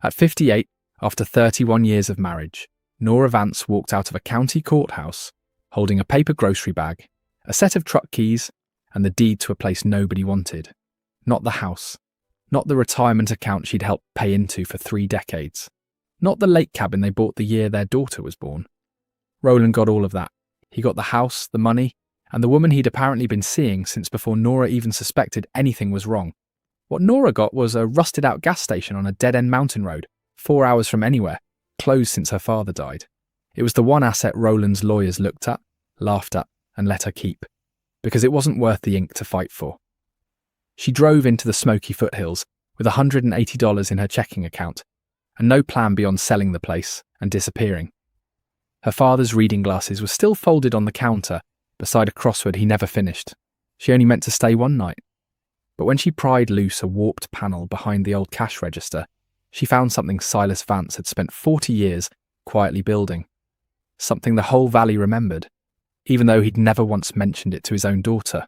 At 58, after 31 years of marriage, Nora Vance walked out of a county courthouse holding a paper grocery bag, a set of truck keys, and the deed to a place nobody wanted. Not the house. Not the retirement account she'd helped pay into for 3 decades. Not the lake cabin they bought the year their daughter was born. Roland got all of that. He got the house, the money, and the woman he'd apparently been seeing since before Nora even suspected anything was wrong. What Nora got was a rusted-out gas station on a dead-end mountain road, 4 hours from anywhere, closed since her father died. It was the one asset Roland's lawyers looked at, laughed at, and let her keep, because it wasn't worth the ink to fight for. She drove into the smoky foothills with $180 in her checking account, and no plan beyond selling the place and disappearing. Her father's reading glasses were still folded on the counter beside a crossword he never finished. She only meant to stay one night. But when she pried loose a warped panel behind the old cash register, she found something Silas Vance had spent 40 years quietly building. Something the whole valley remembered, even though he'd never once mentioned it to his own daughter.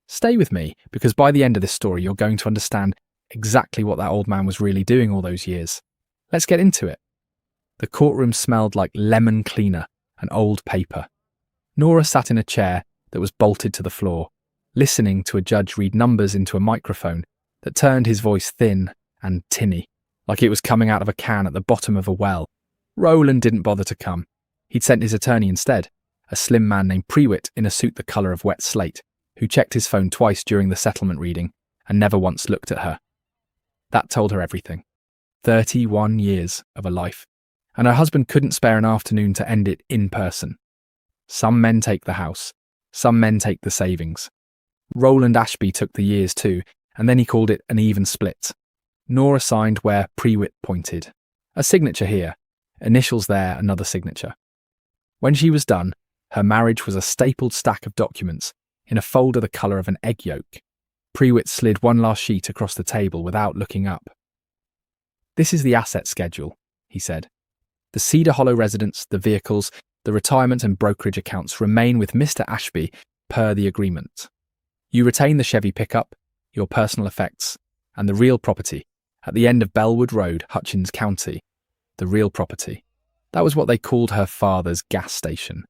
Stay with me, because by the end of this story you're going to understand exactly what that old man was really doing all those years. Let's get into it. The courtroom smelled like lemon cleaner and old paper. Nora sat in a chair that was bolted to the floor, listening to a judge read numbers into a microphone that turned his voice thin and tinny, like it was coming out of a can at the bottom of a well. Roland didn't bother to come. He'd sent his attorney instead, a slim man named Prewitt in a suit the colour of wet slate, who checked his phone twice during the settlement reading and never once looked at her. That told her everything. 31 years of a life, and her husband couldn't spare an afternoon to end it in person. Some men take the house, some men take the savings. Roland Ashby took the years too, and then he called it an even split. Nora signed where Prewitt pointed. A signature here, initials there, another signature. When she was done, her marriage was a stapled stack of documents in a folder the colour of an egg yolk. Prewitt slid one last sheet across the table without looking up. "This is the asset schedule," he said. "The Cedar Hollow residence, the vehicles, the retirement and brokerage accounts remain with Mr. Ashby per the agreement. You retain the Chevy pickup, your personal effects, and the real property at the end of Bellwood Road, Hutchins County. The real property." That was what they called her father's gas station.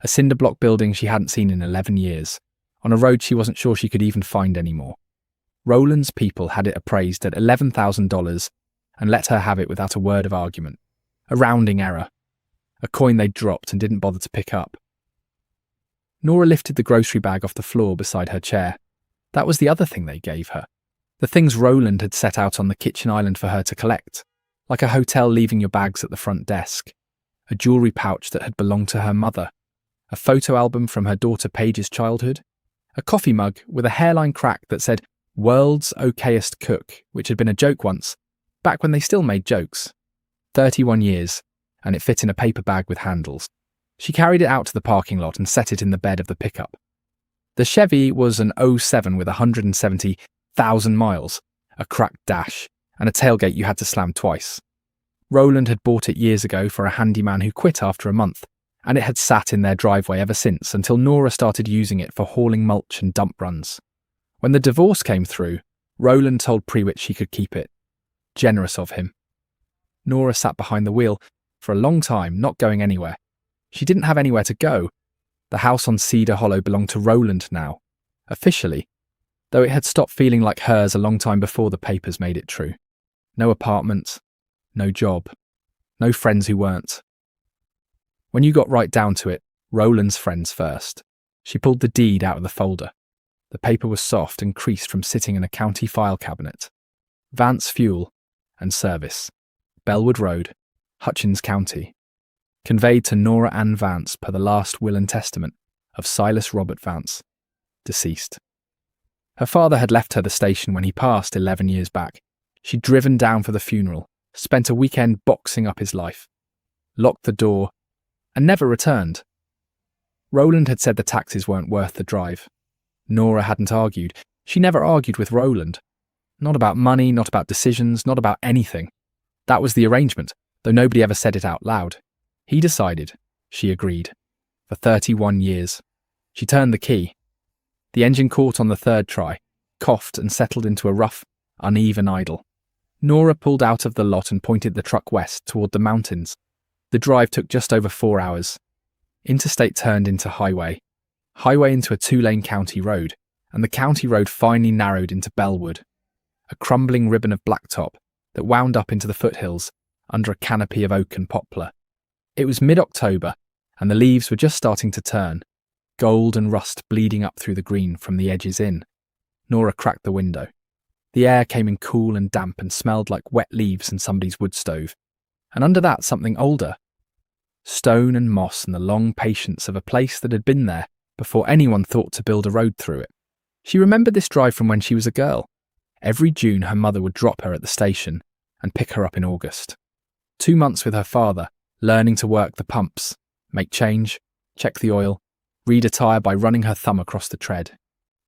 A cinder block building she hadn't seen in 11 years, on a road she wasn't sure she could even find anymore. Roland's people had it appraised at $11,000 and let her have it without a word of argument. A rounding error. A coin they'd dropped and didn't bother to pick up. Nora lifted the grocery bag off the floor beside her chair. That was the other thing they gave her. The things Roland had set out on the kitchen island for her to collect, like a hotel leaving your bags at the front desk. A jewellery pouch that had belonged to her mother. A photo album from her daughter Paige's childhood. A coffee mug with a hairline crack that said "World's Okayest Cook," which had been a joke once, back when they still made jokes. 31 years, and it fit in a paper bag with handles. She carried it out to the parking lot and set it in the bed of the pickup. The Chevy was an 07 with 170,000 miles, a cracked dash, and a tailgate you had to slam twice. Roland had bought it years ago for a handyman who quit after a month, and it had sat in their driveway ever since until Nora started using it for hauling mulch and dump runs. When the divorce came through, Roland told Prewitt she could keep it. Generous of him. Nora sat behind the wheel for a long time, not going anywhere. She didn't have anywhere to go. The house on Cedar Hollow belonged to Roland now, officially, though it had stopped feeling like hers a long time before the papers made it true. No apartment, no job, no friends who weren't. When you got right down to it, Roland's friends first. She pulled the deed out of the folder. The paper was soft and creased from sitting in a county file cabinet. Vance Fuel and Service, Bellwood Road, Hutchins County. Conveyed to Nora Ann Vance per the last will and testament of Silas Robert Vance, deceased. Her father had left her the station when he passed 11 years back. She'd driven down for the funeral, spent a weekend boxing up his life, locked the door, and never returned. Roland had said the taxes weren't worth the drive. Nora hadn't argued. She never argued with Roland. Not about money, not about decisions, not about anything. That was the arrangement, though nobody ever said it out loud. He decided, she agreed. For 31 years. She turned the key. The engine caught on the third try, coughed and settled into a rough, uneven idle. Nora pulled out of the lot and pointed the truck west toward the mountains. The drive took just over 4 hours. Interstate turned into highway into a 2-lane county road, and the county road finally narrowed into Bellwood, a crumbling ribbon of blacktop that wound up into the foothills under a canopy of oak and poplar. It was mid-October, and the leaves were just starting to turn, gold and rust bleeding up through the green from the edges in. Nora cracked the window. The air came in cool and damp and smelled like wet leaves in somebody's wood stove, and under that something older. Stone and moss and the long patience of a place that had been there before anyone thought to build a road through it. She remembered this drive from when she was a girl. Every June her mother would drop her at the station and pick her up in August. 2 months with her father, learning to work the pumps, make change, check the oil, read a tyre by running her thumb across the tread.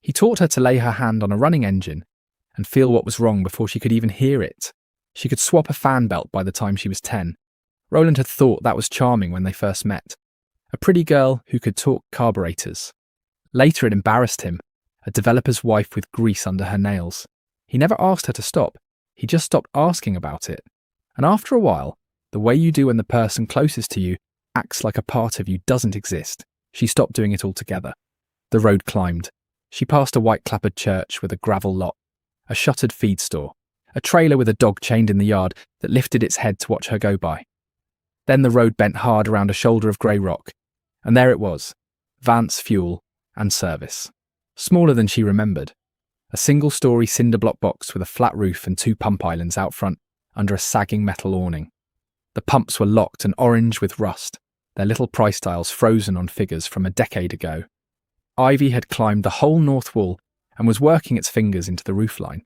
He taught her to lay her hand on a running engine and feel what was wrong before she could even hear it. She could swap a fan belt by the time she was 10. Roland had thought that was charming when they first met. A pretty girl who could talk carburetors. Later it embarrassed him, a developer's wife with grease under her nails. He never asked her to stop. He just stopped asking about it. And after a while, the way you do when the person closest to you acts like a part of you doesn't exist, she stopped doing it altogether. The road climbed. She passed a white-clappered church with a gravel lot, a shuttered feed store, a trailer with a dog chained in the yard that lifted its head to watch her go by. Then the road bent hard around a shoulder of grey rock, and there it was, Vance Fuel and Service. Smaller than she remembered. A single-storey cinder block box with a flat roof and 2 pump islands out front under a sagging metal awning. The pumps were locked and orange with rust, their little price dials frozen on figures from a decade ago. Ivy had climbed the whole north wall and was working its fingers into the roofline.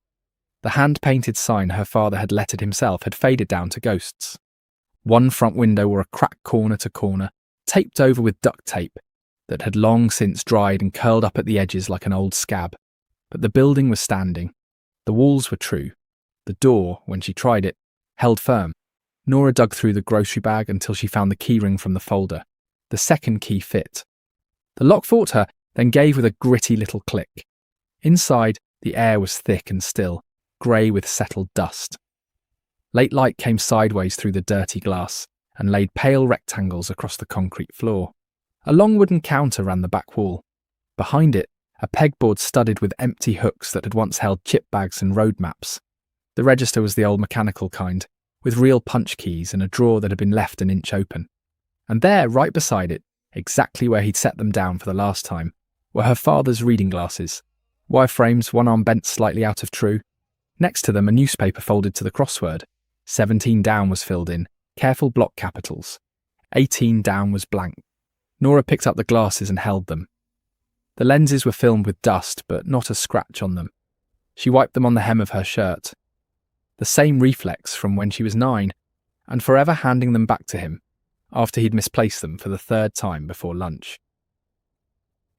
The hand-painted sign her father had lettered himself had faded down to ghosts. One front window wore a cracked corner to corner, taped over with duct tape, that had long since dried and curled up at the edges like an old scab. But the building was standing. The walls were true. The door, when she tried it, held firm. Nora dug through the grocery bag until she found the keyring from the folder. The second key fit. The lock fought her, then gave with a gritty little click. Inside, the air was thick and still, grey with settled dust. Late light came sideways through the dirty glass and laid pale rectangles across the concrete floor. A long wooden counter ran the back wall. Behind it, a pegboard studded with empty hooks that had once held chip bags and road maps. The register was the old mechanical kind, with real punch keys and a drawer that had been left an inch open. And there, right beside it, exactly where he'd set them down for the last time, were her father's reading glasses. Wireframes, one arm bent slightly out of true. Next to them, a newspaper folded to the crossword. 17 down was filled in, careful block capitals. 18 down was blank. Nora picked up the glasses and held them. The lenses were filmed with dust, but not a scratch on them. She wiped them on the hem of her shirt. The same reflex from when she was 9, and forever handing them back to him, after he'd misplaced them for the 3rd time before lunch.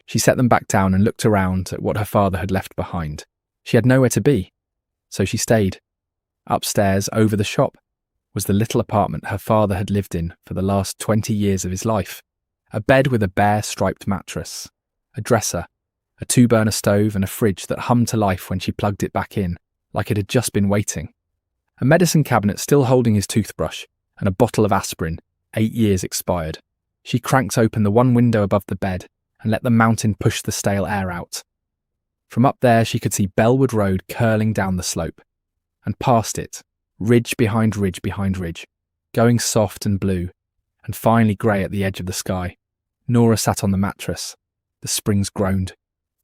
She set them back down and looked around at what her father had left behind. She had nowhere to be, so she stayed. Upstairs, over the shop, was the little apartment her father had lived in for the last 20 years of his life. A bed with a bare striped mattress, a dresser, a 2-burner stove and a fridge that hummed to life when she plugged it back in, like it had just been waiting. A medicine cabinet still holding his toothbrush and a bottle of aspirin, 8 years expired. She cranked open the one window above the bed and let the mountain push the stale air out. From up there she could see Bellwood Road curling down the slope, and past it, ridge behind ridge behind ridge, going soft and blue, and finally grey at the edge of the sky. Nora sat on the mattress. The springs groaned.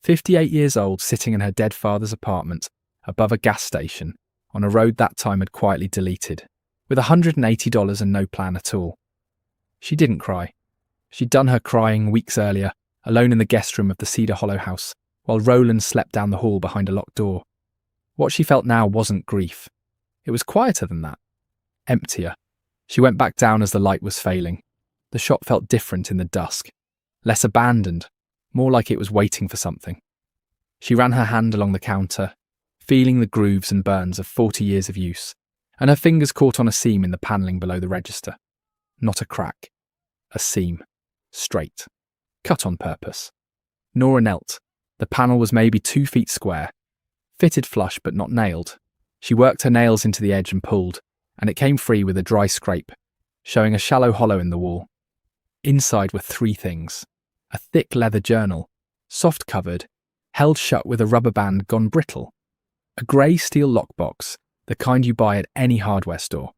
58 years old, sitting in her dead father's apartment, above a gas station, on a road that time had quietly deleted, with $180 and no plan at all. She didn't cry. She'd done her crying weeks earlier, alone in the guest room of the Cedar Hollow house, while Roland slept down the hall behind a locked door. What she felt now wasn't grief. It was quieter than that. Emptier. She went back down as the light was failing. The shop felt different in the dusk. Less abandoned, more like it was waiting for something. She ran her hand along the counter, feeling the grooves and burns of 40 years of use, and her fingers caught on a seam in the panelling below the register. Not a crack. A seam. Straight. Cut on purpose. Nora knelt. The panel was maybe 2 feet square. Fitted flush but not nailed. She worked her nails into the edge and pulled, and it came free with a dry scrape, showing a shallow hollow in the wall. Inside were three things: a thick leather journal, soft-covered, held shut with a rubber band gone brittle, a grey steel lockbox, the kind you buy at any hardware store,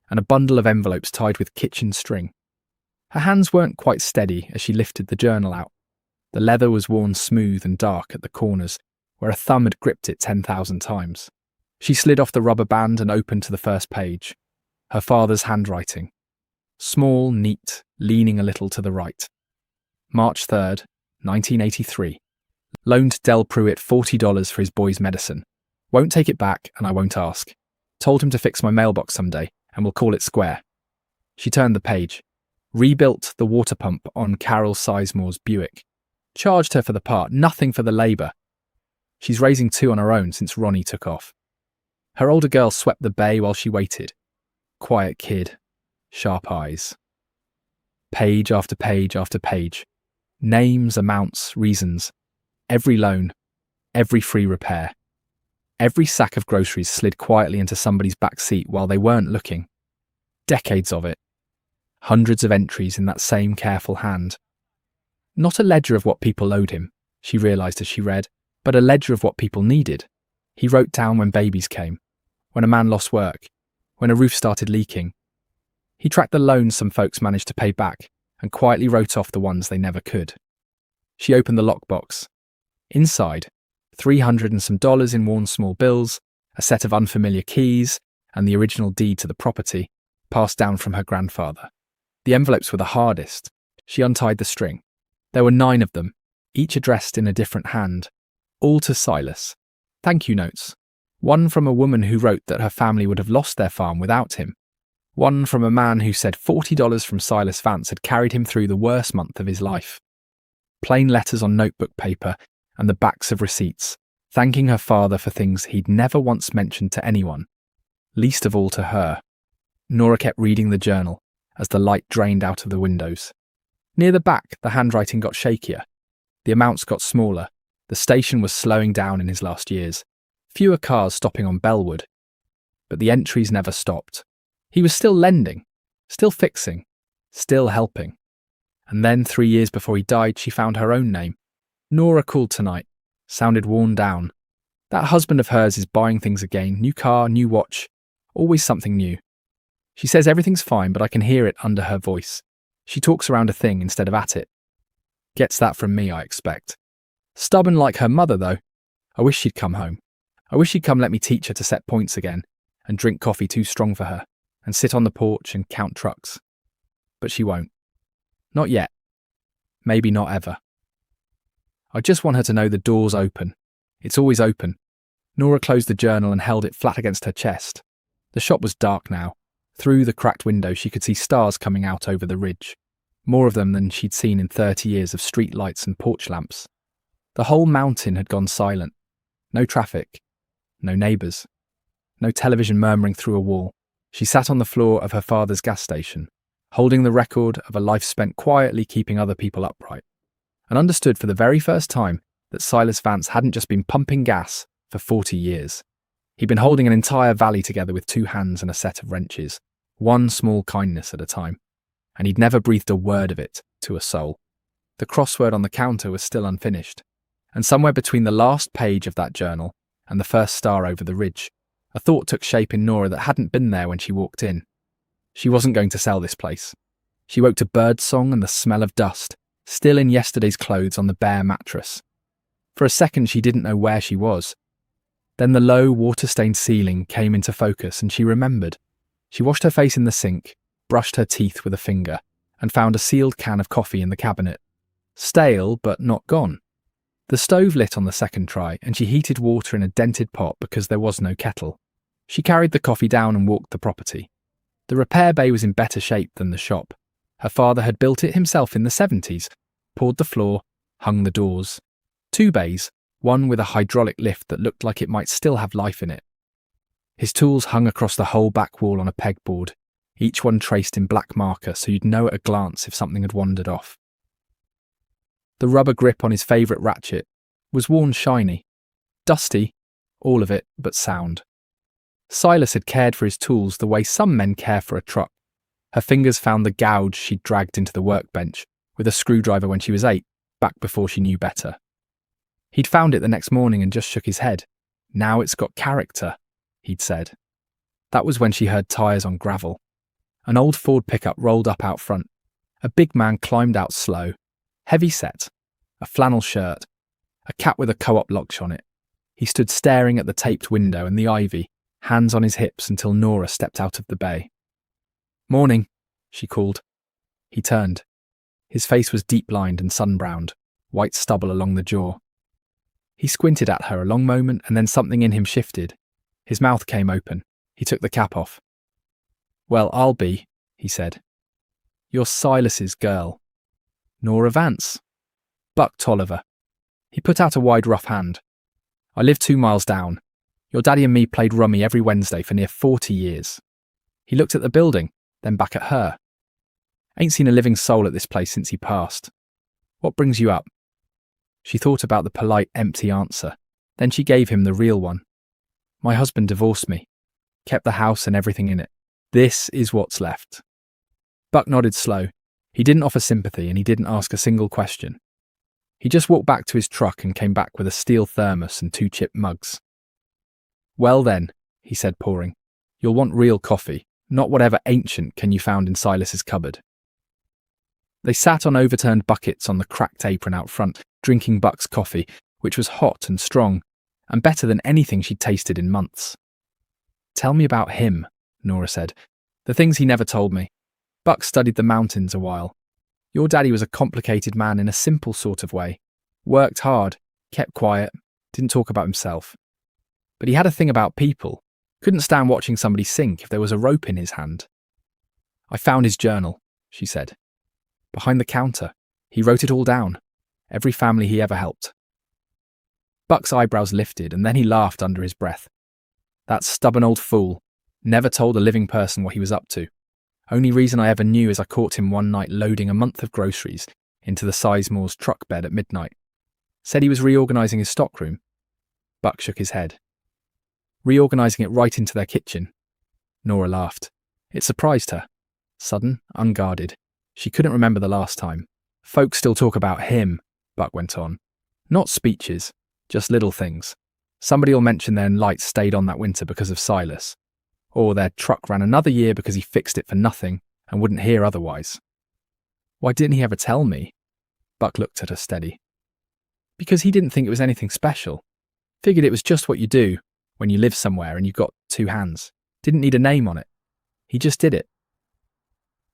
and a bundle of envelopes tied with kitchen string. Her hands weren't quite steady as she lifted the journal out. The leather was worn smooth and dark at the corners, where a thumb had gripped it 10,000 times. She slid off the rubber band and opened to the first page. Her father's handwriting. Small, neat, leaning a little to the right. March 3rd, 1983. Loaned Del Pruitt $40 for his boy's medicine. Won't take it back and I won't ask. Told him to fix my mailbox someday and we'll call it square. She turned the page. Rebuilt the water pump on Carol Sizemore's Buick. Charged her for the part, nothing for the labour. She's raising two on her own since Ronnie took off. Her older girl swept the bay while she waited. Quiet kid. Sharp eyes. Page after page after page. Names, amounts, reasons. Every loan. Every free repair. Every sack of groceries slid quietly into somebody's back seat while they weren't looking. Decades of it. Hundreds of entries in that same careful hand. Not a ledger of what people owed him, she realised as she read, but a ledger of what people needed. He wrote down when babies came, when a man lost work, when a roof started leaking. He tracked the loans some folks managed to pay back and quietly wrote off the ones they never could. She opened the lockbox. Inside, $300 and some in worn small bills, a set of unfamiliar keys, and the original deed to the property, passed down from her grandfather. The envelopes were the hardest. She untied the string. There were 9 of them, each addressed in a different hand. All to Silas. Thank you notes. One from a woman who wrote that her family would have lost their farm without him. One from a man who said $40 from Silas Vance had carried him through the worst month of his life. Plain letters on notebook paper and the backs of receipts, thanking her father for things he'd never once mentioned to anyone, least of all to her. Nora kept reading the journal as the light drained out of the windows. Near the back, the handwriting got shakier. The amounts got smaller. The station was slowing down in his last years. Fewer cars stopping on Bellwood. But the entries never stopped. He was still lending, still fixing, still helping. And then 3 years before he died, she found her own name. Nora called tonight. Sounded worn down. That husband of hers is buying things again. New car, new watch. Always something new. She says everything's fine, but I can hear it under her voice. She talks around a thing instead of at it. Gets that from me, I expect. Stubborn like her mother, though. I wish she'd come home. I wish she'd come let me teach her to set points again, and drink coffee too strong for her, and sit on the porch and count trucks. But she won't. Not yet. Maybe not ever. I just want her to know the door's open. It's always open. Nora closed the journal and held it flat against her chest. The shop was dark now. Through the cracked window she could see stars coming out over the ridge. More of them than she'd seen in 30 years of street lights and porch lamps. The whole mountain had gone silent. No traffic. No neighbours. No television murmuring through a wall. She sat on the floor of her father's gas station, holding the record of a life spent quietly keeping other people upright, and understood for the very first time that Silas Vance hadn't just been pumping gas for 40 years. He'd been holding an entire valley together with 2 hands and a set of wrenches, one small kindness at a time, and he'd never breathed a word of it to a soul. The crossword on the counter was still unfinished, and somewhere between the last page of that journal and the first star over the ridge, a thought took shape in Nora that hadn't been there when she walked in. She wasn't going to sell this place. She woke to birdsong and the smell of dust, still in yesterday's clothes on the bare mattress. For a second she didn't know where she was. Then the low, water-stained ceiling came into focus and she remembered. She washed her face in the sink, brushed her teeth with a finger, and found a sealed can of coffee in the cabinet. Stale, but not gone. The stove lit on the second try, and she heated water in a dented pot because there was no kettle. She carried the coffee down and walked the property. The repair bay was in better shape than the shop. Her father had built it himself in the 70s, poured the floor, hung the doors. 2 bays, one with a hydraulic lift that looked like it might still have life in it. His tools hung across the whole back wall on a pegboard, each one traced in black marker so you'd know at a glance if something had wandered off. The rubber grip on his favourite ratchet was worn shiny. Dusty, all of it, but sound. Silas had cared for his tools the way some men care for a truck. Her fingers found the gouge she'd dragged into the workbench with a screwdriver when she was 8, back before she knew better. He'd found it the next morning and just shook his head. "Now it's got character," he'd said. That was when she heard tyres on gravel. An old Ford pickup rolled up out front. A big man climbed out slow, heavy set, a flannel shirt, a cap with a Co-op lock on it. He stood staring at the taped window and the ivy, hands on his hips until Nora stepped out of the bay. "Morning," she called. He turned. His face was deep-lined and sun-browned, white stubble along the jaw. He squinted at her a long moment and then something in him shifted. His mouth came open. He took the cap off. "Well, I'll be," he said. "You're Silas's girl." "Nora Vance." "Buck Tolliver." He put out a wide, rough hand. "I live 2 miles down. Your daddy and me played rummy every Wednesday for near 40 years. He looked at the building, then back at her. "Ain't seen a living soul at this place since he passed. What brings you up?" She thought about the polite, empty answer. Then she gave him the real one. "My husband divorced me. Kept the house and everything in it. This is what's left." Buck nodded slow. He didn't offer sympathy and he didn't ask a single question. He just walked back to his truck and came back with a steel thermos and 2 chipped mugs. "Well then," he said, pouring, "you'll want real coffee, not whatever ancient can you found in Silas's cupboard." They sat on overturned buckets on the cracked apron out front, drinking Buck's coffee, which was hot and strong, and better than anything she'd tasted in months. "Tell me about him," Nora said. "The things he never told me. Buck studied the mountains a while. Your daddy was a complicated man in a simple sort of way. Worked hard, kept quiet, didn't talk about himself. But he had a thing about people. Couldn't stand watching somebody sink if there was a rope in his hand." "I found his journal," she said. "Behind the counter. He wrote it all down. Every family he ever helped." Buck's eyebrows lifted and then he laughed under his breath. "That stubborn old fool. Never told a living person what he was up to. Only reason I ever knew is I caught him one night loading a month of groceries into the Sizemore's truck bed at midnight. Said he was reorganising his stockroom." Buck shook his head. "Reorganising it right into their kitchen." Nora laughed. It surprised her. Sudden, unguarded. She couldn't remember the last time. "Folks still talk about him," Buck went on. "Not speeches, just little things. Somebody'll mention their lights stayed on that winter because of Silas. Or their truck ran another year because he fixed it for nothing and wouldn't hear otherwise." "Why didn't he ever tell me?" Buck looked at her steady. "Because he didn't think it was anything special. Figured it was just what you do when you live somewhere and you got 2 hands. Didn't need a name on it. He just did it."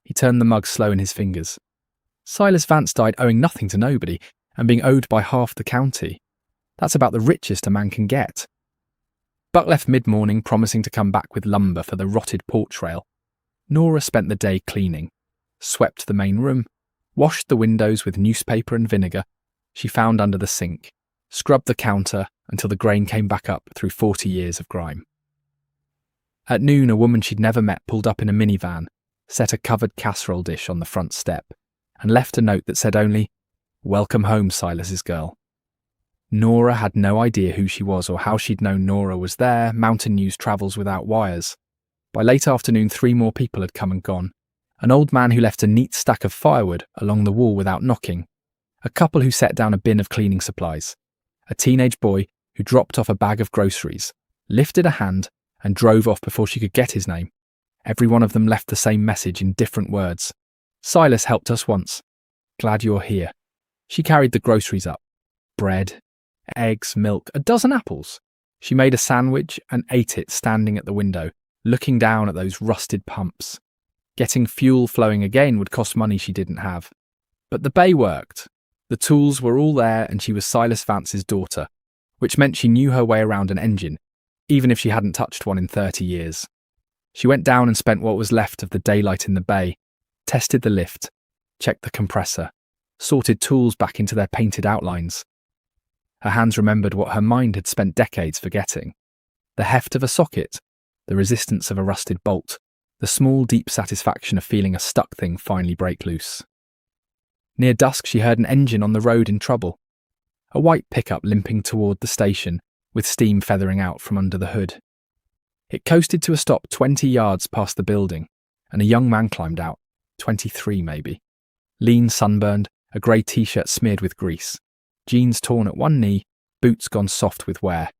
He turned the mug slow in his fingers. "Silas Vance died owing nothing to nobody and being owed by half the county. That's about the richest a man can get." Buck left mid-morning, promising to come back with lumber for the rotted porch rail. Nora spent the day cleaning, swept the main room, washed the windows with newspaper and vinegar she found under the sink, scrubbed the counter until the grain came back up through 40 years of grime. At noon, a woman she'd never met pulled up in a minivan, set a covered casserole dish on the front step, and left a note that said only, "Welcome home, Silas's girl." Nora had no idea who she was or how she'd known Nora was there. Mountain news travels without wires. By late afternoon, 3 more people had come and gone. An old man who left a neat stack of firewood along the wall without knocking. A couple who set down a bin of cleaning supplies. A teenage boy who dropped off a bag of groceries, lifted a hand, and drove off before she could get his name. Every one of them left the same message in different words. "Silas helped us once. Glad you're here." She carried the groceries up. Bread, eggs, milk, a dozen apples. She made a sandwich and ate it standing at the window, looking down at those rusted pumps. Getting fuel flowing again would cost money she didn't have. But the bay worked. The tools were all there and she was Silas Vance's daughter, which meant she knew her way around an engine, even if she hadn't touched one in 30 years. She went down and spent what was left of the daylight in the bay, tested the lift, checked the compressor, sorted tools back into their painted outlines. Her hands remembered what her mind had spent decades forgetting. The heft of a socket, the resistance of a rusted bolt, the small, deep satisfaction of feeling a stuck thing finally break loose. Near dusk, she heard an engine on the road in trouble. A white pickup limping toward the station, with steam feathering out from under the hood. It coasted to a stop 20 yards past the building, and a young man climbed out, 23 maybe. Lean, sunburned, a grey t-shirt smeared with grease, jeans torn at one knee, boots gone soft with wear.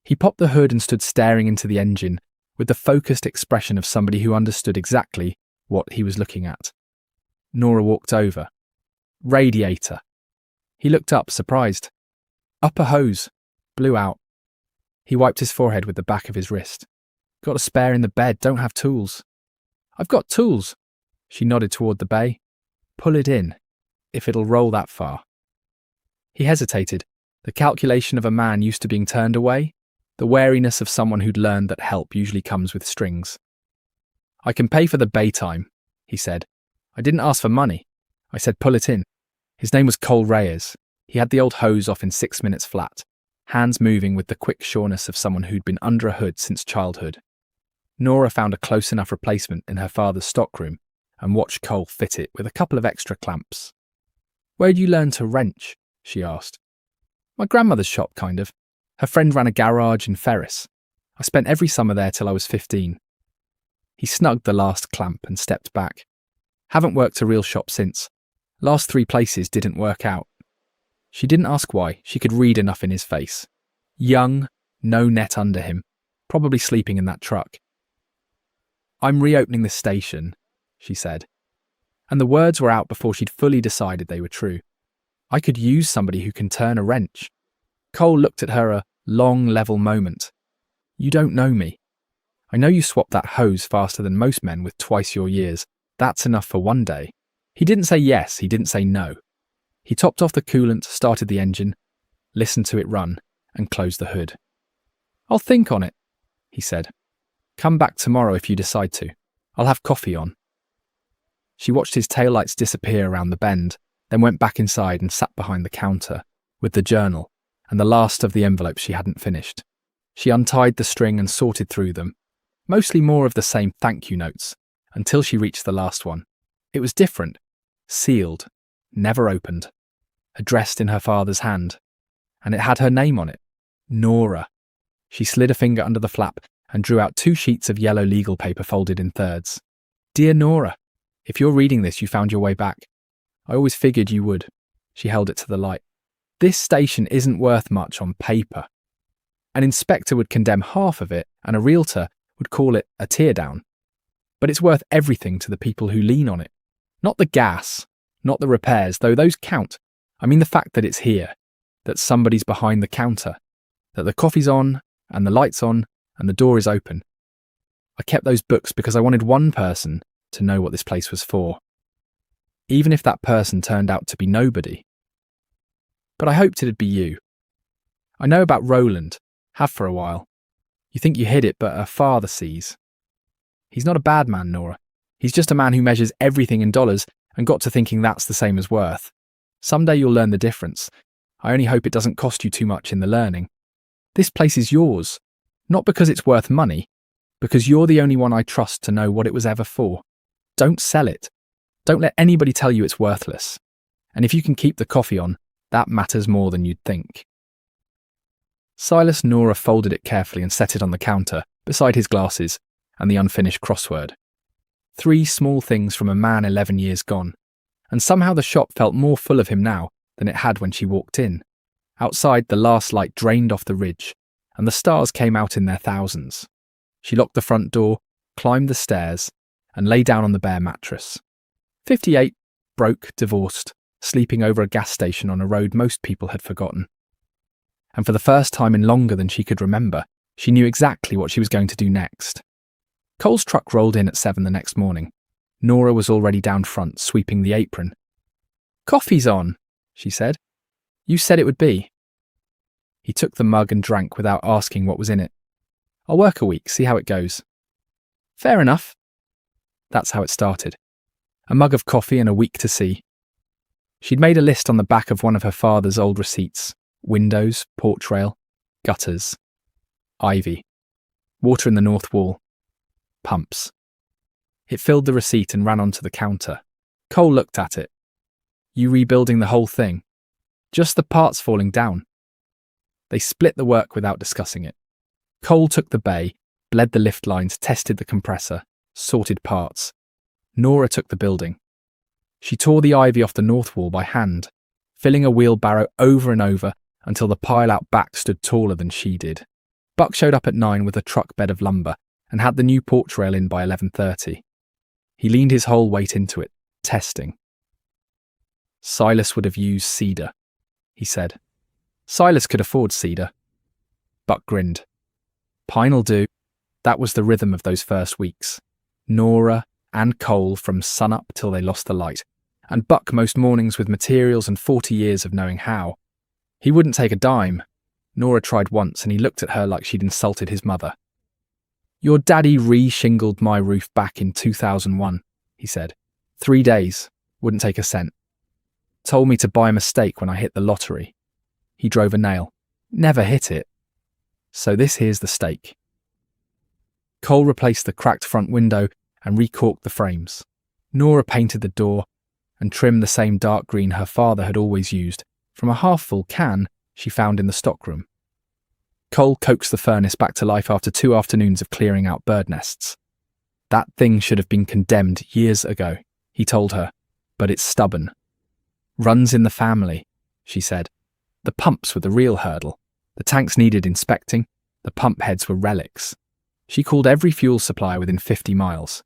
He popped the hood and stood staring into the engine with the focused expression of somebody who understood exactly what he was looking at. Nora walked over. Radiator. He looked up, surprised. Upper hose. Blew out. He wiped his forehead with the back of his wrist. Got a spare in the bed, don't have tools. I've got tools. She nodded toward the bay. Pull it in, if it'll roll that far. He hesitated, the calculation of a man used to being turned away, the wariness of someone who'd learned that help usually comes with strings. I can pay for the bay time, he said. I didn't ask for money. I said pull it in. His name was Cole Reyes. He had the old hose off in 6 minutes flat, hands moving with the quick sureness of someone who'd been under a hood since childhood. Nora found a close enough replacement in her father's stockroom and watched Cole fit it with a couple of extra clamps. Where'd you learn to wrench? She asked. My grandmother's shop, kind of. Her friend ran a garage in Ferris. I spent every summer there till I was 15. He snugged the last clamp and stepped back. Haven't worked a real shop since. Last 3 places didn't work out. She didn't ask why, she could read enough in his face. Young, no net under him, probably sleeping in that truck. I'm reopening the station, she said. And the words were out before she'd fully decided they were true. I could use somebody who can turn a wrench. Cole looked at her a long, level moment. You don't know me. I know you swapped that hose faster than most men with twice your years. That's enough for one day. He didn't say yes, he didn't say no. He topped off the coolant, started the engine, listened to it run, and closed the hood. I'll think on it, he said. Come back tomorrow if you decide to. I'll have coffee on. She watched his taillights disappear around the bend, then went back inside and sat behind the counter, with the journal, and the last of the envelopes she hadn't finished. She untied the string and sorted through them, mostly more of the same thank you notes, until she reached the last one. It was different, sealed, never opened, addressed in her father's hand, and it had her name on it, Nora. She slid a finger under the flap and drew out 2 sheets of yellow legal paper folded in thirds. Dear Nora, if you're reading this, you found your way back. I always figured you would. She held it to the light. This station isn't worth much on paper. An inspector would condemn half of it, and a realtor would call it a teardown. But it's worth everything to the people who lean on it. Not the gas, not the repairs, though those count. I mean the fact that it's here, that somebody's behind the counter, that the coffee's on, and the light's on, and the door is open. I kept those books because I wanted one person to know what this place was for, even if that person turned out to be nobody. But I hoped it'd be you. I know about Roland, have for a while. You think you hid it, but a father sees. He's not a bad man, Nora. He's just a man who measures everything in dollars and got to thinking that's the same as worth. Someday you'll learn the difference. I only hope it doesn't cost you too much in the learning. This place is yours, not because it's worth money, because you're the only one I trust to know what it was ever for. Don't sell it. Don't let anybody tell you it's worthless. And if you can keep the coffee on, that matters more than you'd think. Silas Nora folded it carefully and set it on the counter, beside his glasses and the unfinished crossword. 3 small things from a man 11 years gone, and somehow the shop felt more full of him now than it had when she walked in. Outside, the last light drained off the ridge, and the stars came out in their thousands. She locked the front door, climbed the stairs, and lay down on the bare mattress. 58, broke, divorced, sleeping over a gas station on a road most people had forgotten. And for the first time in longer than she could remember, she knew exactly what she was going to do next. Cole's truck rolled in at 7 the next morning. Nora was already down front, sweeping the apron. Coffee's on, she said. You said it would be. He took the mug and drank without asking what was in it. I'll work a week, see how it goes. Fair enough. That's how it started. A mug of coffee and a week to see. She'd made a list on the back of one of her father's old receipts. Windows, porch rail, gutters, ivy, water in the north wall, pumps. It filled the receipt and ran onto the counter. Cole looked at it. You rebuilding the whole thing? Just the parts falling down. They split the work without discussing it. Cole took the bay, bled the lift lines, tested the compressor, sorted parts. Nora took the building. She tore the ivy off the north wall by hand, filling a wheelbarrow over and over until the pile out back stood taller than she did. Buck showed up at 9 with a truck bed of lumber and had the new porch rail in by 11:30. He leaned his whole weight into it, testing. Silas would have used cedar, he said. Silas could afford cedar. Buck grinned. Pine'll do. That was the rhythm of those first weeks. Nora and Cole from sunup till they lost the light, and Buck most mornings with materials and 40 years of knowing how. He wouldn't take a dime. Nora tried once and he looked at her like she'd insulted his mother. Your daddy re-shingled my roof back in 2001, he said. 3 days, wouldn't take a cent. Told me to buy a mistake when I hit the lottery. He drove a nail. Never hit it. So this here's the stake. Cole replaced the cracked front window and recorked the frames. Nora painted the door and trimmed the same dark green her father had always used from a half-full can she found in the stockroom. Cole coaxed the furnace back to life after 2 afternoons of clearing out bird nests. That thing should have been condemned years ago, he told her, but it's stubborn. Runs in the family, she said. The pumps were the real hurdle. The tanks needed inspecting. The pump heads were relics. She called every fuel supplier within 50 miles.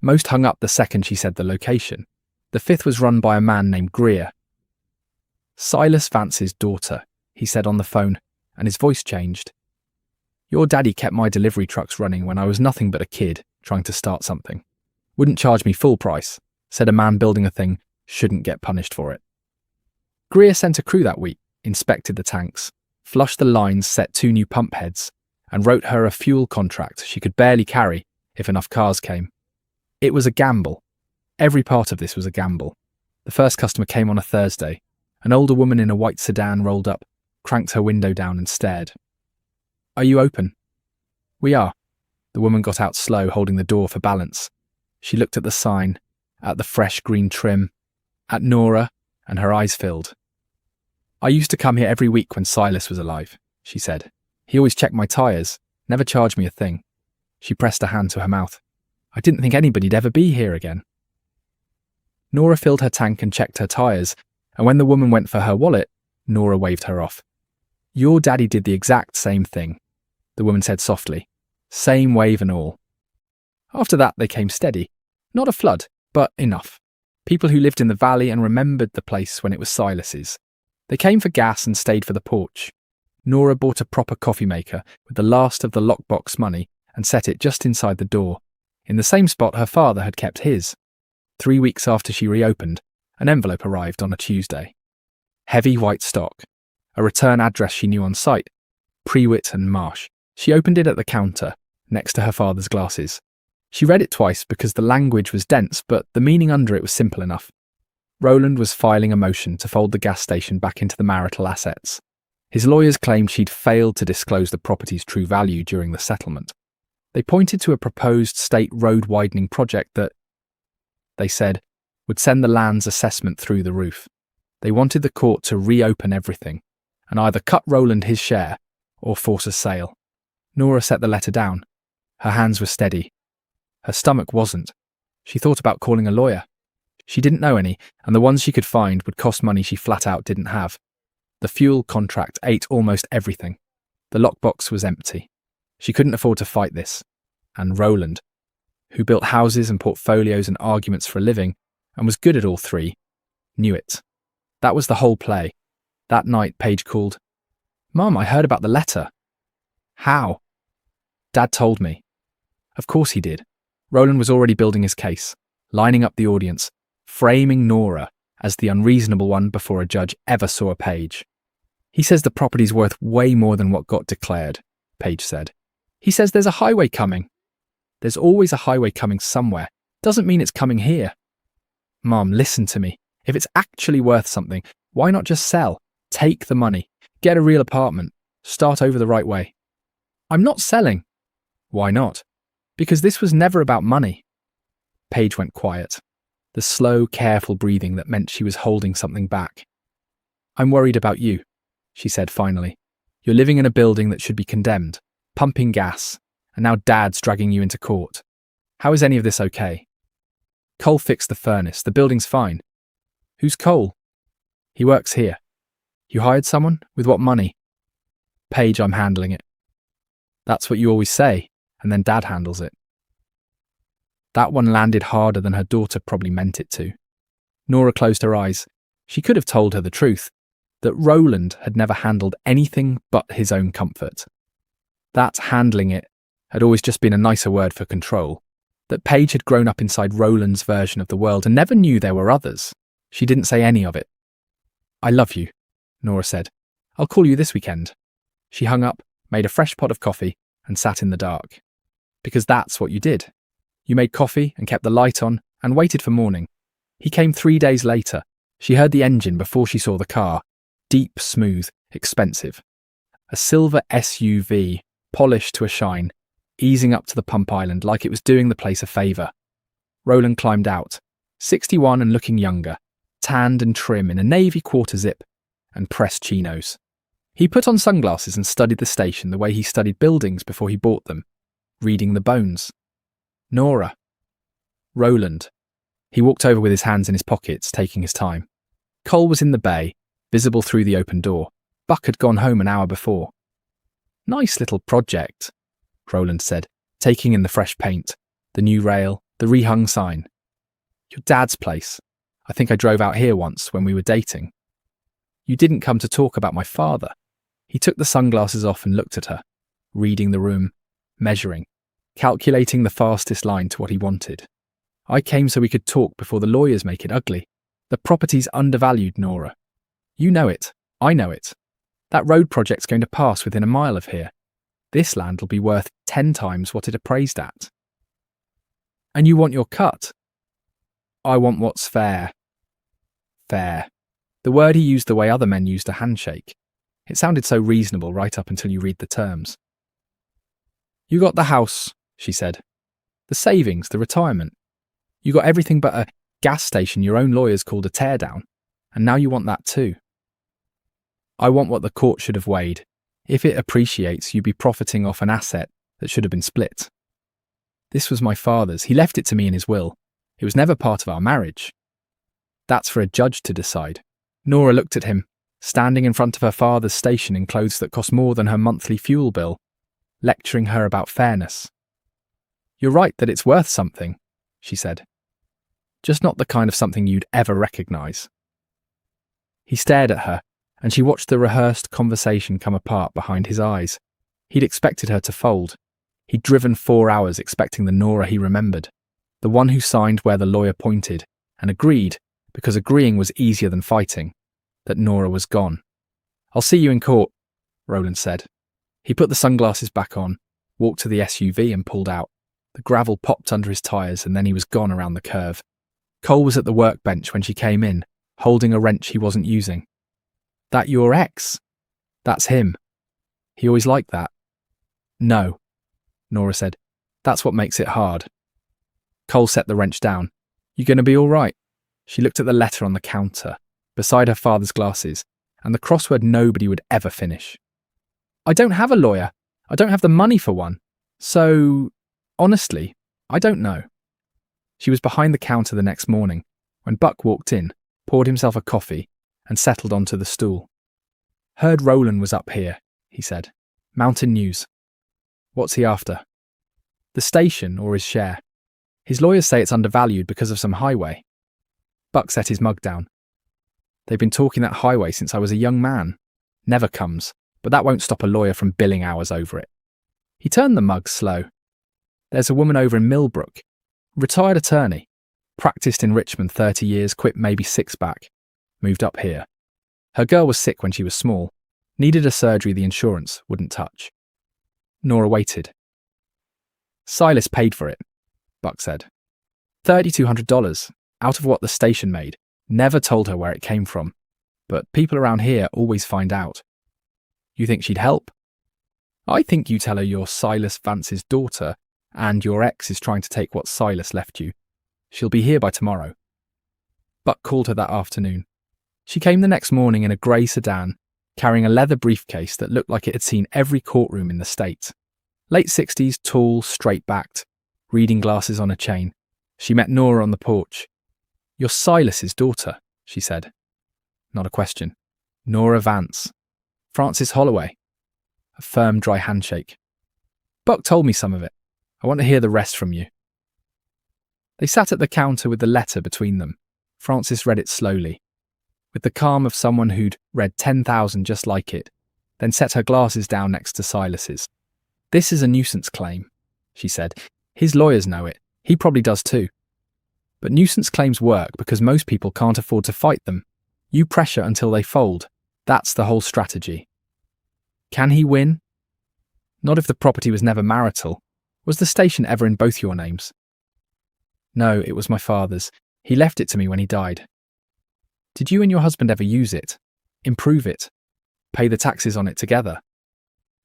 Most hung up the second she said the location. The 5th was run by a man named Greer. Silas Vance's daughter, he said on the phone, and his voice changed. Your daddy kept my delivery trucks running when I was nothing but a kid trying to start something. Wouldn't charge me full price. Said a man building a thing shouldn't get punished for it. Greer sent a crew that week, inspected the tanks, flushed the lines, set 2 new pump heads, and wrote her a fuel contract she could barely carry if enough cars came. It was a gamble. Every part of this was a gamble. The first customer came on a Thursday. An older woman in a white sedan rolled up, cranked her window down and stared. Are you open? We are. The woman got out slow, holding the door for balance. She looked at the sign, at the fresh green trim, at Nora, and her eyes filled. I used to come here every week when Silas was alive, she said. He always checked my tyres, never charged me a thing. She pressed a hand to her mouth. I didn't think anybody'd ever be here again. Nora filled her tank and checked her tyres, and when the woman went for her wallet, Nora waved her off. Your daddy did the exact same thing, the woman said softly. Same wave and all. After that they came steady. Not a flood, but enough. People who lived in the valley and remembered the place when it was Silas's. They came for gas and stayed for the porch. Nora bought a proper coffee maker with the last of the lockbox money and set it just inside the door, in the same spot her father had kept his. 3 weeks after she reopened, an envelope arrived on a Tuesday. Heavy white stock. A return address she knew on sight. Prewitt and Marsh. She opened it at the counter, next to her father's glasses. She read it twice because the language was dense, but the meaning under it was simple enough. Roland was filing a motion to fold the gas station back into the marital assets. His lawyers claimed she'd failed to disclose the property's true value during the settlement. They pointed to a proposed state road widening project that, they said, would send the land's assessment through the roof. They wanted the court to reopen everything and either cut Roland his share or force a sale. Nora set the letter down. Her hands were steady. Her stomach wasn't. She thought about calling a lawyer. She didn't know any, and the ones she could find would cost money she flat out didn't have. The fuel contract ate almost everything. The lockbox was empty. She couldn't afford to fight this. And Roland, who built houses and portfolios and arguments for a living, and was good at all three, knew it. That was the whole play. That night, Paige called. Mum, I heard about the letter. How? Dad told me. Of course he did. Roland was already building his case, lining up the audience, framing Nora as the unreasonable one before a judge ever saw a Paige. He says the property's worth way more than what got declared, Paige said. He says there's a highway coming. There's always a highway coming somewhere. Doesn't mean it's coming here. Mum, listen to me. If it's actually worth something, why not just sell? Take the money. Get a real apartment. Start over the right way. I'm not selling. Why not? Because this was never about money. Paige went quiet. The slow, careful breathing that meant she was holding something back. I'm worried about you, she said finally. You're living in a building that should be condemned, pumping gas, and now Dad's dragging you into court. How is any of this okay? Cole fixed the furnace. The building's fine. Who's Cole? He works here. You hired someone? With what money? Paige, I'm handling it. That's what you always say, and then Dad handles it. That one landed harder than her daughter probably meant it to. Nora closed her eyes. She could have told her the truth, that Roland had never handled anything but his own comfort. That handling it had always just been a nicer word for control. That Paige had grown up inside Roland's version of the world and never knew there were others. She didn't say any of it. I love you, Nora said. I'll call you this weekend. She hung up, made a fresh pot of coffee, and sat in the dark. Because that's what you did. You made coffee and kept the light on and waited for morning. He came 3 days later. She heard the engine before she saw the car. Deep, smooth, expensive. A silver SUV, polished to a shine, easing up to the pump island like it was doing the place a favour. Roland climbed out, 61 and looking younger, tanned and trim in a navy quarter zip and pressed chinos. He put on sunglasses and studied the station the way he studied buildings before he bought them, reading the bones. Nora. Roland. He walked over with his hands in his pockets, taking his time. Cole was in the bay, visible through the open door. Buck had gone home an hour before. Nice little project, Roland said, taking in the fresh paint, the new rail, the rehung sign. Your dad's place. I think I drove out here once when we were dating. You didn't come to talk about my father. He took the sunglasses off and looked at her, reading the room, measuring, calculating the fastest line to what he wanted. I came so we could talk before the lawyers make it ugly. The property's undervalued, Nora. You know it. I know it. That road project's going to pass within a mile of here. This land will be worth 10 times what it appraised at. And you want your cut? I want what's fair. Fair. The word he used the way other men used a handshake. It sounded so reasonable right up until you read the terms. You got the house, she said. The savings, the retirement. You got everything but a gas station your own lawyers called a teardown, and now you want that too. I want what the court should have weighed. If it appreciates, you'd be profiting off an asset that should have been split. This was my father's. He left it to me in his will. It was never part of our marriage. That's for a judge to decide. Nora looked at him, standing in front of her father's station in clothes that cost more than her monthly fuel bill, lecturing her about fairness. You're right that it's worth something, she said. Just not the kind of something you'd ever recognise. He stared at her, and she watched the rehearsed conversation come apart behind his eyes. He'd expected her to fold. He'd driven 4 hours expecting the Nora he remembered, the one who signed where the lawyer pointed, and agreed, because agreeing was easier than fighting, that Nora was gone. I'll see you in court, Roland said. He put the sunglasses back on, walked to the SUV and pulled out. The gravel popped under his tyres and then he was gone around the curve. Cole was at the workbench when she came in, holding a wrench he wasn't using. That your ex? That's him. He always liked that. No, Nora said. That's what makes it hard. Cole set the wrench down. You going to be all right? She looked at the letter on the counter, beside her father's glasses, and the crossword nobody would ever finish. I don't have a lawyer. I don't have the money for one. So, honestly, I don't know. She was behind the counter the next morning, when Buck walked in, poured himself a coffee, and settled onto the stool. Heard Roland was up here, he said. Mountain News. What's he after? The station or his share. His lawyers say it's undervalued because of some highway. Buck set his mug down. They've been talking that highway since I was a young man. Never comes, but that won't stop a lawyer from billing hours over it. He turned the mug slow. There's a woman over in Millbrook. Retired attorney. Practiced in Richmond 30 years, quit maybe 6 back. Moved up here. Her girl was sick when she was small. Needed a surgery the insurance wouldn't touch. Nora waited. Silas paid for it, Buck said. $3,200, out of what the station made. Never told her where it came from. But people around here always find out. You think she'd help? I think you tell her you're Silas Vance's daughter, and your ex is trying to take what Silas left you. She'll be here by tomorrow. Buck called her that afternoon. She came the next morning in a grey sedan, carrying a leather briefcase that looked like it had seen every courtroom in the state. Late 60s, tall, straight-backed, reading glasses on a chain. She met Nora on the porch. "You're Silas's daughter," she said. Not a question. "Nora Vance. Francis Holloway." A firm, dry handshake. "Buck told me some of it. I want to hear the rest from you." They sat at the counter with the letter between them. Francis read it slowly, with the calm of someone who'd read 10,000 just like it, then set her glasses down next to Silas's. "This is a nuisance claim," she said. "His lawyers know it. He probably does too. But nuisance claims work because most people can't afford to fight them. You pressure until they fold. That's the whole strategy." "Can he win?" "Not if the property was never marital. Was the station ever in both your names?" "No, it was my father's. He left it to me when he died." "Did you and your husband ever use it? Improve it? Pay the taxes on it together?"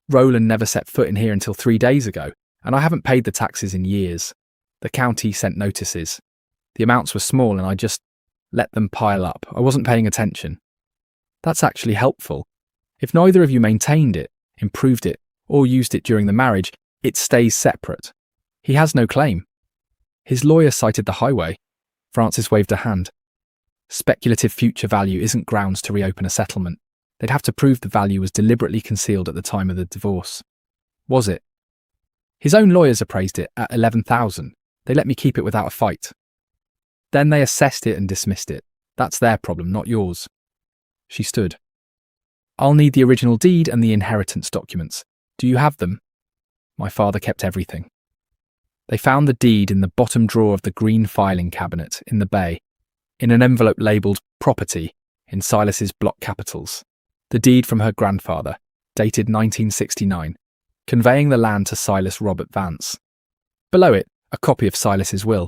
"Roland never set foot in here until 3 days ago, and I haven't paid the taxes in years. The county sent notices. The amounts were small and I just let them pile up. I wasn't paying attention." "That's actually helpful. If neither of you maintained it, improved it, or used it during the marriage, it stays separate. He has no claim." "His lawyer cited the highway." Francis waved a hand. "Speculative future value isn't grounds to reopen a settlement. They'd have to prove the value was deliberately concealed at the time of the divorce." "Was it?" "His own lawyers appraised it at 11,000. They let me keep it without a fight." "Then they assessed it and dismissed it. That's their problem, not yours." She stood. "I'll need the original deed and the inheritance documents. Do you have them?" "My father kept everything." They found the deed in the bottom drawer of the green filing cabinet in the bay, in an envelope labelled "Property" in Silas's block capitals. The deed from her grandfather, dated 1969, conveying the land to Silas Robert Vance. Below it, a copy of Silas's will,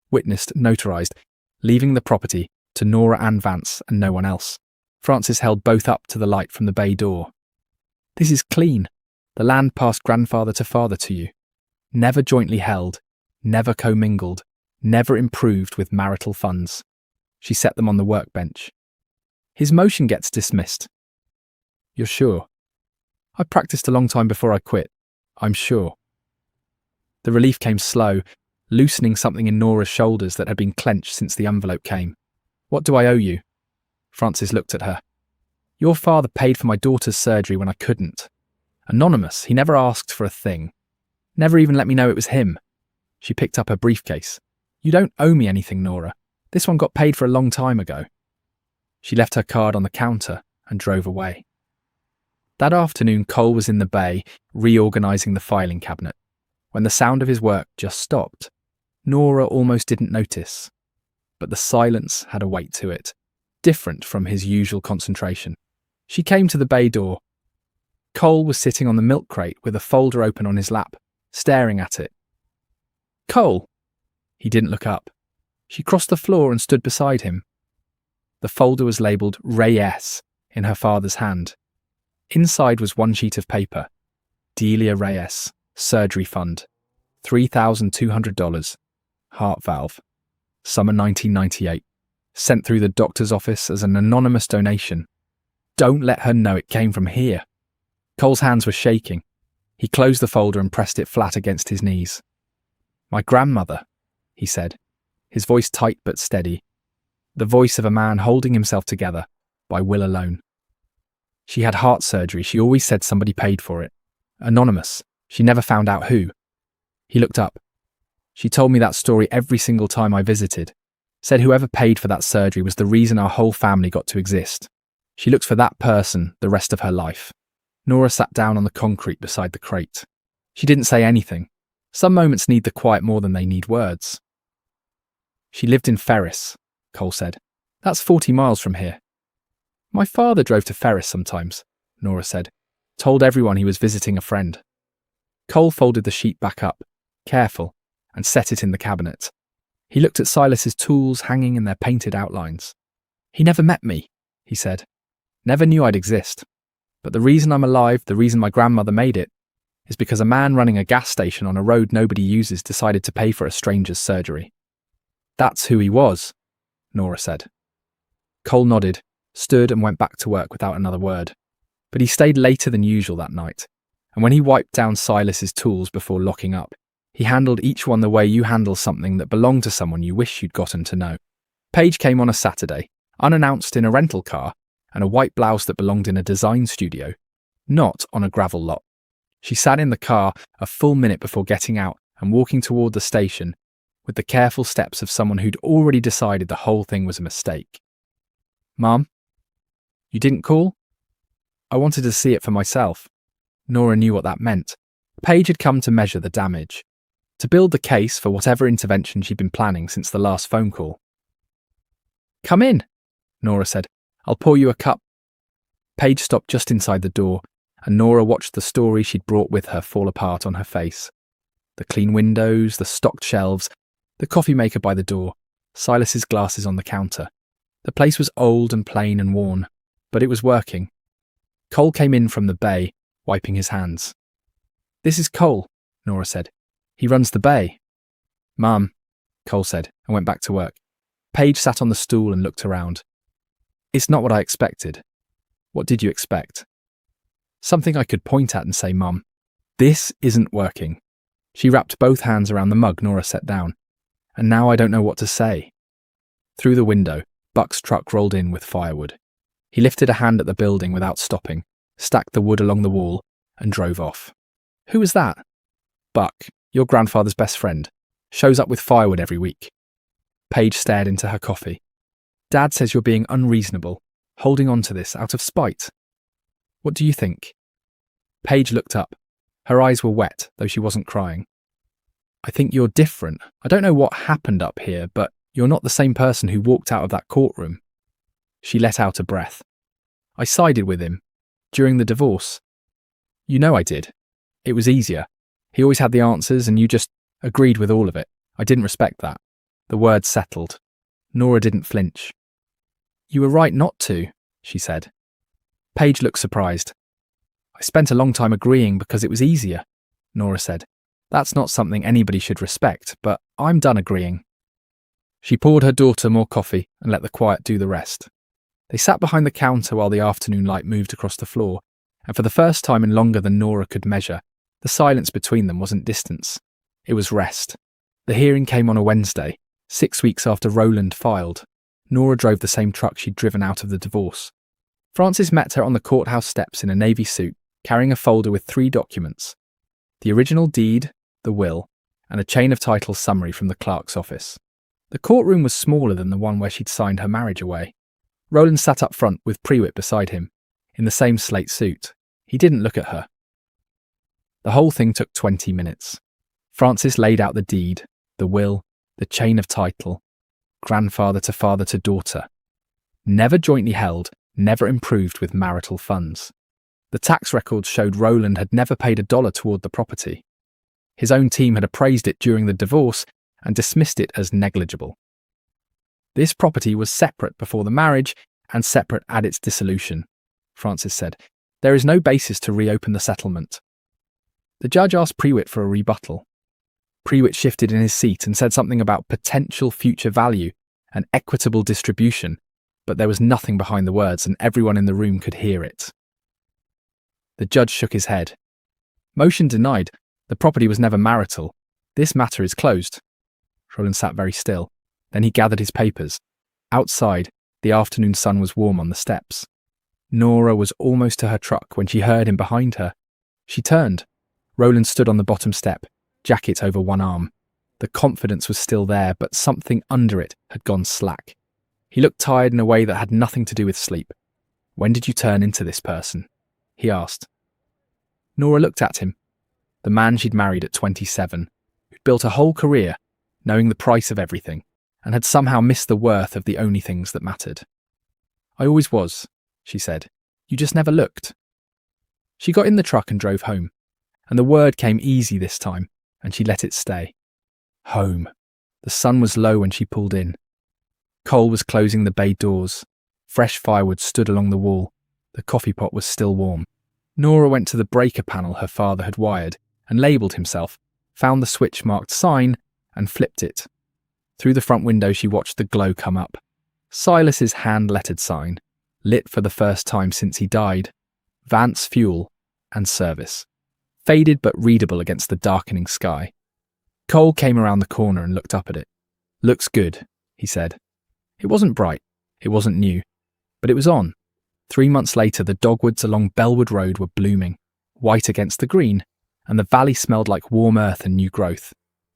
witnessed, notarized, leaving the property to Nora Ann Vance and no one else. Francis held both up to the light from the bay door. "This is clean. The land passed grandfather to father to you. Never jointly held, never commingled, never improved with marital funds." She set them on the workbench. "His motion gets dismissed." "You're sure?" "I practiced a long time before I quit. I'm sure." The relief came slow, loosening something in Nora's shoulders that had been clenched since the envelope came. "What do I owe you?" Francis looked at her. "Your father paid for my daughter's surgery when I couldn't. Anonymous, he never asked for a thing. Never even let me know it was him." She picked up her briefcase. "You don't owe me anything, Nora. This one got paid for a long time ago." She left her card on the counter and drove away. That afternoon, Cole was in the bay, reorganising the filing cabinet, when the sound of his work just stopped. Nora almost didn't notice, but the silence had a weight to it, different from his usual concentration. She came to the bay door. Cole was sitting on the milk crate with a folder open on his lap, staring at it. "Cole!" He didn't look up. She crossed the floor and stood beside him. The folder was labelled Ray S. in her father's hand. Inside was one sheet of paper. "Delia Reyes, Surgery Fund, $3,200, heart valve, summer 1998, sent through the doctor's office as an anonymous donation. Don't let her know it came from here." Cole's hands were shaking. He closed the folder and pressed it flat against his knees. "My grandmother," he said, his voice tight but steady, the voice of a man holding himself together by will alone. "She had heart surgery. She always said somebody paid for it. Anonymous. She never found out who." He looked up. "She told me that story every single time I visited. Said whoever paid for that surgery was the reason our whole family got to exist. She looked for that person the rest of her life." Nora sat down on the concrete beside the crate. She didn't say anything. Some moments need the quiet more than they need words. "She lived in Ferris," Cole said. "That's 40 miles from here." "My father drove to Ferris sometimes," Nora said. "Told everyone he was visiting a friend." Cole folded the sheet back up, careful, and set it in the cabinet. He looked at Silas's tools hanging in their painted outlines. "He never met me," he said. "Never knew I'd exist. But the reason I'm alive, the reason my grandmother made it, is because a man running a gas station on a road nobody uses decided to pay for a stranger's surgery." "That's who he was," Nora said. Cole nodded, stood and went back to work without another word. But he stayed later than usual that night, and when he wiped down Silas's tools before locking up, he handled each one the way you handle something that belonged to someone you wish you'd gotten to know. Paige came on a Saturday, unannounced in a rental car and a white blouse that belonged in a design studio, not on a gravel lot. She sat in the car a full minute before getting out and walking toward the station with the careful steps of someone who'd already decided the whole thing was a mistake. "Mum, you didn't call?" "I wanted to see it for myself." Nora knew what that meant. Paige had come to measure the damage, to build the case for whatever intervention she'd been planning since the last phone call. "Come in," Nora said. "I'll pour you a cup." Paige stopped just inside the door, and Nora watched the story she'd brought with her fall apart on her face. The clean windows, the stocked shelves, the coffee maker by the door, Silas's glasses on the counter. The place was old and plain and worn, but it was working. Cole came in from the bay, wiping his hands. "This is Cole," Nora said. "He runs the bay." "Mum," Cole said, and went back to work. Paige sat on the stool and looked around. "It's not what I expected." "What did you expect?" "Something I could point at and say, 'Mum, this isn't working.'" She wrapped both hands around the mug Nora set down. "And now I don't know what to say." Through the window, Buck's truck rolled in with firewood. He lifted a hand at the building without stopping, stacked the wood along the wall, and drove off. "Who was that?" "Buck, your grandfather's best friend. Shows up with firewood every week." Paige stared into her coffee. "Dad says you're being unreasonable, holding on to this out of spite. What do you think?" Paige looked up. Her eyes were wet, though she wasn't crying. "I think you're different. I don't know what happened up here, but you're not the same person who walked out of that courtroom." She let out a breath. "I sided with him. During the divorce." "You know I did. It was easier. He always had the answers and you just agreed with all of it. I didn't respect that." The words settled. Nora didn't flinch. "You were right not to," she said. Paige looked surprised. "I spent a long time agreeing because it was easier," Nora said. "That's not something anybody should respect, but I'm done agreeing." She poured her daughter more coffee and let the quiet do the rest. They sat behind the counter while the afternoon light moved across the floor, and for the first time in longer than Nora could measure, the silence between them wasn't distance. It was rest. The hearing came on a Wednesday, 6 weeks after Roland filed. Nora drove the same truck she'd driven out of the divorce. Francis met her on the courthouse steps in a navy suit, carrying a folder with 3 documents: the original deed, the will, and a chain of title summary from the clerk's office. The courtroom was smaller than the one where she'd signed her marriage away. Roland sat up front with Prewitt beside him, in the same slate suit. He didn't look at her. The whole thing took 20 minutes. Francis laid out the deed, the will, the chain of title, grandfather to father to daughter. Never jointly held, never improved with marital funds. The tax records showed Roland had never paid $1 toward the property. His own team had appraised it during the divorce and dismissed it as negligible. This property was separate before the marriage and separate at its dissolution, Francis said. There is no basis to reopen the settlement. The judge asked Prewitt for a rebuttal. Prewitt shifted in his seat and said something about potential future value and equitable distribution, but there was nothing behind the words and everyone in the room could hear it. The judge shook his head. Motion denied. The property was never marital. This matter is closed. Roland sat very still. Then he gathered his papers. Outside, the afternoon sun was warm on the steps. Nora was almost to her truck when she heard him behind her. She turned. Roland stood on the bottom step, jacket over one arm. The confidence was still there, but something under it had gone slack. He looked tired in a way that had nothing to do with sleep. "When did you turn into this person?" he asked. Nora looked at him. The man she'd married at 27, who'd built a whole career, knowing the price of everything, and had somehow missed the worth of the only things that mattered. "I always was," she said. "You just never looked." She got in the truck and drove home, and the word came easy this time, and she let it stay. Home. The sun was low when she pulled in. Cole was closing the bay doors. Fresh firewood stood along the wall. The coffee pot was still warm. Nora went to the breaker panel her father had wired and labelled himself, found the switch marked sign, and flipped it. Through the front window she watched the glow come up. Silas's hand-lettered sign, lit for the first time since he died. Vance Fuel and Service. faded but readable against the darkening sky. Cole came around the corner and looked up at it. "Looks good," he said. It wasn't bright, it wasn't new, but it was on. 3 months later, the dogwoods along Bellwood Road were blooming, white against the green, and the valley smelled like warm earth and new growth.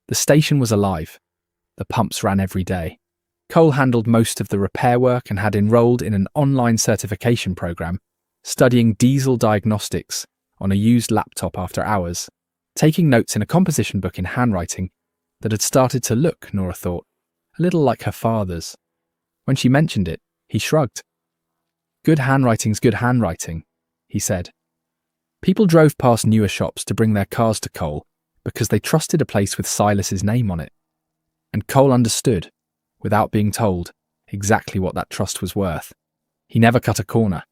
The station was alive. The pumps ran every day. Cole handled most of the repair work and had enrolled in an online certification program, studying diesel diagnostics on a used laptop after hours, taking notes in a composition book in handwriting that had started to look, Nora thought, a little like her father's. When she mentioned it, he shrugged. "Good handwriting's good handwriting," he said. People drove past newer shops to bring their cars to Cole because they trusted a place with Silas's name on it. And Cole understood, without being told, exactly what that trust was worth. He never cut a corner,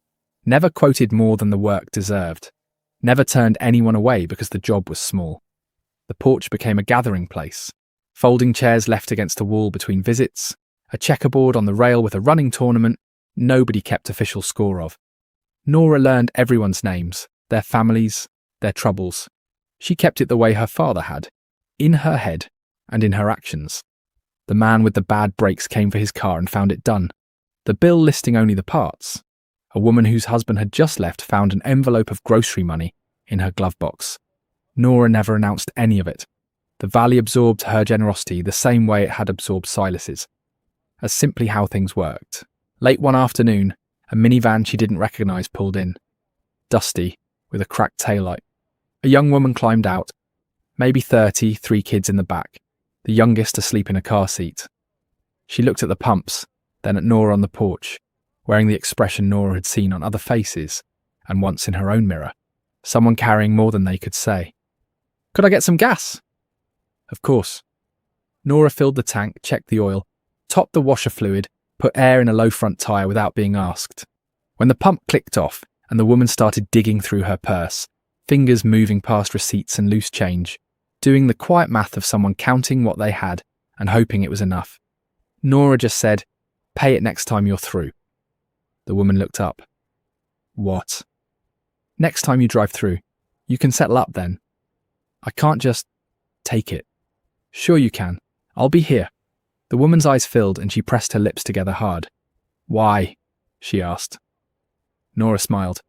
never quoted more than the work deserved, never turned anyone away because the job was small. The porch became a gathering place, folding chairs left against a wall between visits, a checkerboard on the rail with a running tournament nobody kept official score of. Nora learned everyone's names, their families, their troubles. She kept it the way her father had, in her head and in her actions. The man with the bad brakes came for his car and found it done, the bill listing only the parts. A woman whose husband had just left found an envelope of grocery money in her glove box. Nora never announced any of it. The valley absorbed her generosity the same way it had absorbed Silas's. As simply how things worked. Late one afternoon, a minivan she didn't recognise pulled in. Dusty, with a cracked taillight. A young woman climbed out. Maybe 30, 3 kids in the back, the youngest asleep in a car seat. She looked at the pumps, then at Nora on the porch, wearing the expression Nora had seen on other faces, and once in her own mirror. Someone carrying more than they could say. "Could I get some gas?" Of course. Nora filled the tank, checked the oil, topped the washer fluid, put air in a low front tyre without being asked. When the pump clicked off and the woman started digging through her purse, fingers moving past receipts and loose change, doing the quiet math of someone counting what they had and hoping it was enough, Nora just said, "Pay it next time you're through." The woman looked up. "What?" "Next time you drive through. You can settle up then." "I can't just take it." "Sure you can. I'll be here." The woman's eyes filled and she pressed her lips together hard. "Why?" she asked. Nora smiled.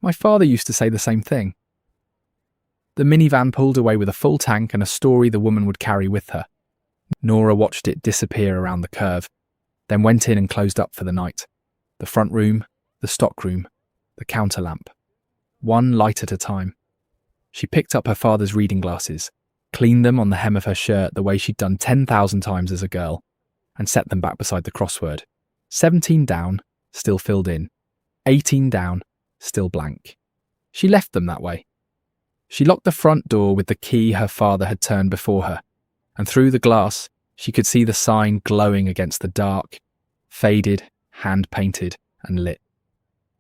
"My father used to say the same thing." The minivan pulled away with a full tank and a story the woman would carry with her. Nora watched it disappear around the curve, then went in and closed up for the night. The front room, the stock room, the counter lamp. One light at a time. She picked up her father's reading glasses, cleaned them on the hem of her shirt the way she'd done 10,000 times as a girl, and set them back beside the crossword. 17 down, still filled in. 18 down, still blank. She left them that way. She locked the front door with the key her father had turned before her, and through the glass she could see the sign glowing against the dark, faded, hand-painted and lit.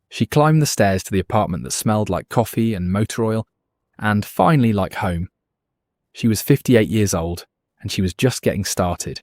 She climbed the stairs to the apartment that smelled like coffee and motor oil, and finally like home. She was 58 years old, and she was just getting started.